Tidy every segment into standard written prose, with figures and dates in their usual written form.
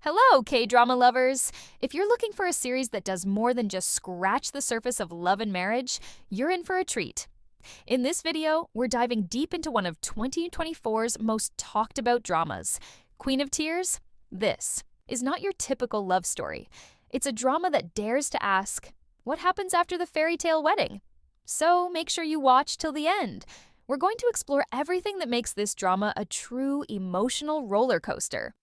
Hello, K-drama lovers! If you're looking for a series that does more than just scratch the surface of love and marriage, you're in for a treat. In this video, we're diving deep into one of 2024's most talked about dramas, Queen of Tears. This is not your typical love story. It's a drama that dares to ask, what happens after the fairy tale wedding? So make sure you watch till the end. We're going to explore everything that makes this drama a true emotional roller coaster.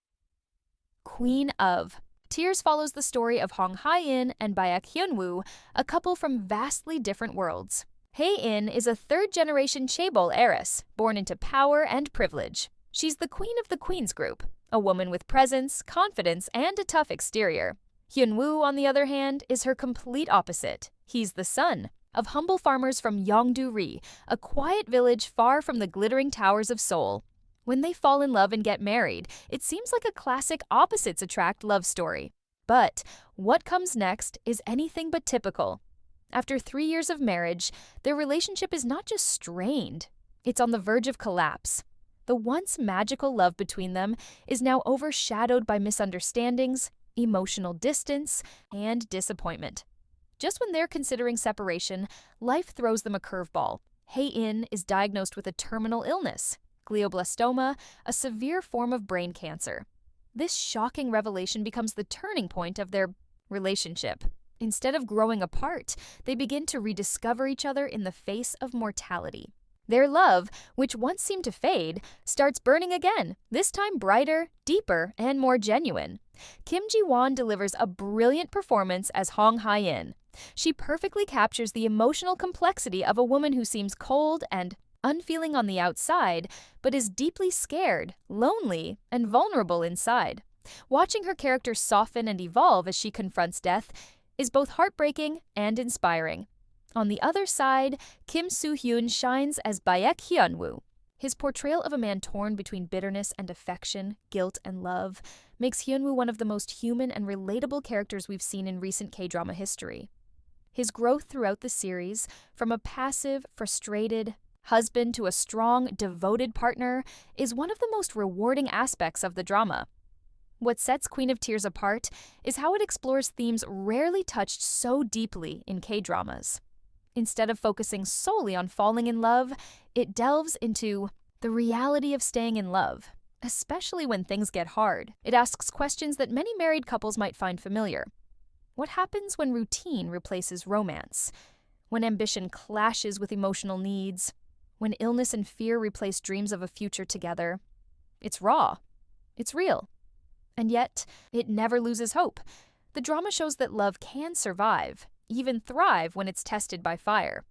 Queen of Tears follows the story of Hong Hae-in and Baek Hyun-woo, a couple from vastly different worlds. Hae-in is a third-generation chaebol heiress, born into power and privilege. She's the queen of the Queens group, a woman with presence, confidence, and a tough exterior. Hyun-woo, on the other hand, is her complete opposite. He's the son of humble farmers from Yongdu-ri, a quiet village far from the glittering towers of Seoul. When they fall in love and get married, it seems like a classic opposites attract love story. But what comes next is anything but typical. After 3 years of marriage, their relationship is not just strained, it's on the verge of collapse. The once magical love between them is now overshadowed by misunderstandings, emotional distance, and disappointment. Just when they're considering separation, life throws them a curveball. Hae-in is diagnosed with a terminal illness, glioblastoma, a severe form of brain cancer. This shocking revelation becomes the turning point of their relationship. Instead of growing apart, they begin to rediscover each other in the face of mortality. Their love, which once seemed to fade, starts burning again, this time brighter, deeper, and more genuine. Kim Ji-won delivers a brilliant performance as Hong Hae-in. She perfectly captures the emotional complexity of a woman who seems cold and unfeeling on the outside, but is deeply scared, lonely, and vulnerable inside. Watching her character soften and evolve as she confronts death is both heartbreaking and inspiring. On the other side, Kim Soo-hyun shines as Baek Hyun-woo. His portrayal of a man torn between bitterness and affection, guilt and love, makes Hyun-woo one of the most human and relatable characters we've seen in recent K-drama history. His growth throughout the series, from a passive, frustrated husband to a strong, devoted partner, is one of the most rewarding aspects of the drama. What sets Queen of Tears apart is how it explores themes rarely touched so deeply in K-dramas. Instead of focusing solely on falling in love, it delves into the reality of staying in love, especially when things get hard. It asks questions that many married couples might find familiar. What happens when routine replaces romance? When ambition clashes with emotional needs? When illness and fear replace dreams of a future together? It's raw. It's real. And yet, it never loses hope. The drama shows that love can survive, even thrive when it's tested by fire.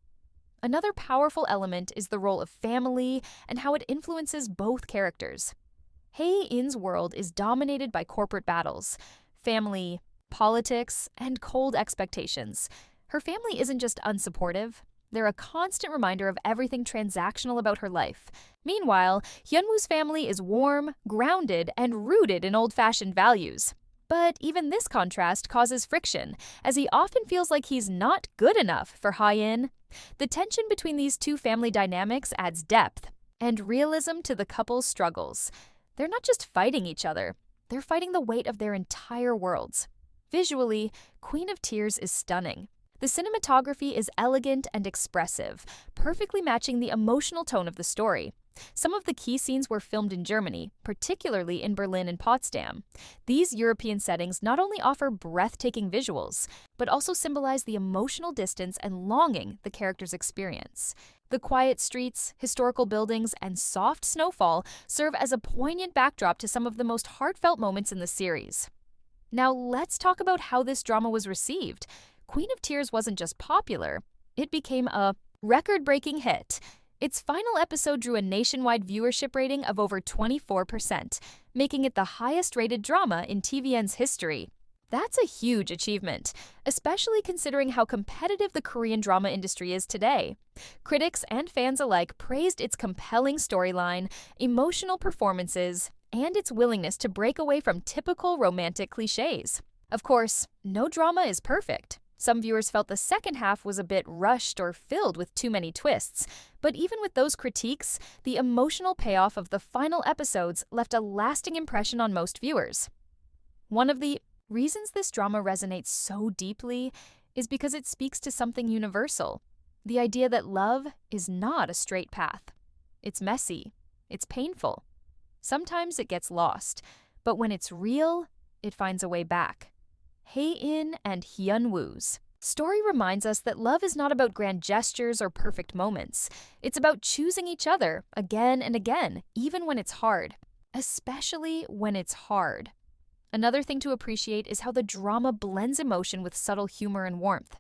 Another powerful element is the role of family and how it influences both characters. Hae-in's world is dominated by corporate battles, family, politics, and cold expectations. Her family isn't just unsupportive. They're a constant reminder of everything transactional about her life. Meanwhile, Hyun-woo's family is warm, grounded, and rooted in old-fashioned values. But even this contrast causes friction, as he often feels like he's not good enough for Hae-in. The tension between these two family dynamics adds depth and realism to the couple's struggles. They're not just fighting each other, they're fighting the weight of their entire worlds. Visually, Queen of Tears is stunning. The cinematography is elegant and expressive, perfectly matching the emotional tone of the story. Some of the key scenes were filmed in Germany, particularly in Berlin and Potsdam. These European settings not only offer breathtaking visuals, but also symbolize the emotional distance and longing the characters experience. The quiet streets, historical buildings, and soft snowfall serve as a poignant backdrop to some of the most heartfelt moments in the series. Now let's talk about how this drama was received. Queen of Tears wasn't just popular, it became a record-breaking hit. Its final episode drew a nationwide viewership rating of over 24%, making it the highest-rated drama in TVN's history. That's a huge achievement, especially considering how competitive the Korean drama industry is today. Critics and fans alike praised its compelling storyline, emotional performances, and its willingness to break away from typical romantic cliches. Of course, no drama is perfect. Some viewers felt the second half was a bit rushed or filled with too many twists, but even with those critiques, the emotional payoff of the final episodes left a lasting impression on most viewers. One of the reasons this drama resonates so deeply is because it speaks to something universal, the idea that love is not a straight path. It's messy, it's painful. Sometimes it gets lost, but when it's real, it finds a way back. Hae-in and Hyun-woo's story reminds us that love is not about grand gestures or perfect moments. It's about choosing each other again and again, even when it's hard. Especially when it's hard. Another thing to appreciate is how the drama blends emotion with subtle humor and warmth.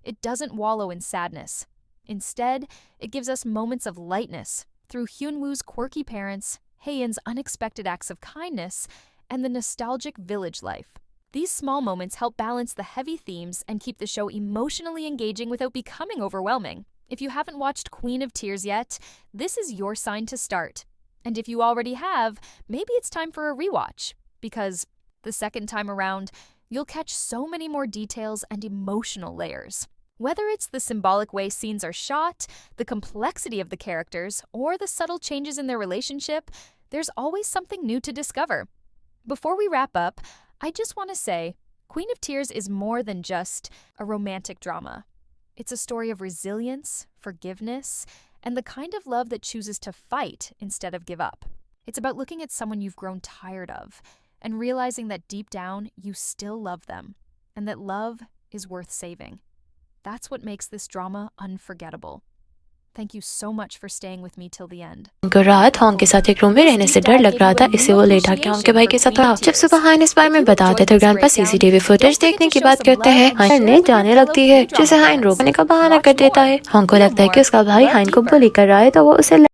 It doesn't wallow in sadness. Instead, it gives us moments of lightness through Hyun-woo's quirky parents, Hae-in's unexpected acts of kindness, and the nostalgic village life. These small moments help balance the heavy themes and keep the show emotionally engaging without becoming overwhelming. If you haven't watched Queen of Tears yet, this is your sign to start. And if you already have, maybe it's time for a rewatch, because the second time around, you'll catch so many more details and emotional layers. Whether it's the symbolic way scenes are shot, the complexity of the characters, or the subtle changes in their relationship, there's always something new to discover. Before we wrap up, I just want to say, Queen of Tears is more than just a romantic drama. It's a story of resilience, forgiveness, and the kind of love that chooses to fight instead of give up. It's about looking at someone you've grown tired of and realizing that deep down you still love them and that love is worth saving. That's what makes this drama unforgettable. Thank you so much for staying with me till the end. उनको रात Hong के साथ एक room में रहने से डर लग रहा था, इससे वो लेट आके हॉन्ग के भाई के साथ रहा। जब सुबह हाइन इस बारे में बताते थे, ग्रैंडपा सीसीटीवी फुटेज देखने की बात करते हैं। हाइन ने जाने लगती है, जिसे हाइन रोकने का बहाना कर देता है। हॉन्ग को लगता है कि उसका भाई हाइन को बुली कर रहा है, तो वो उसे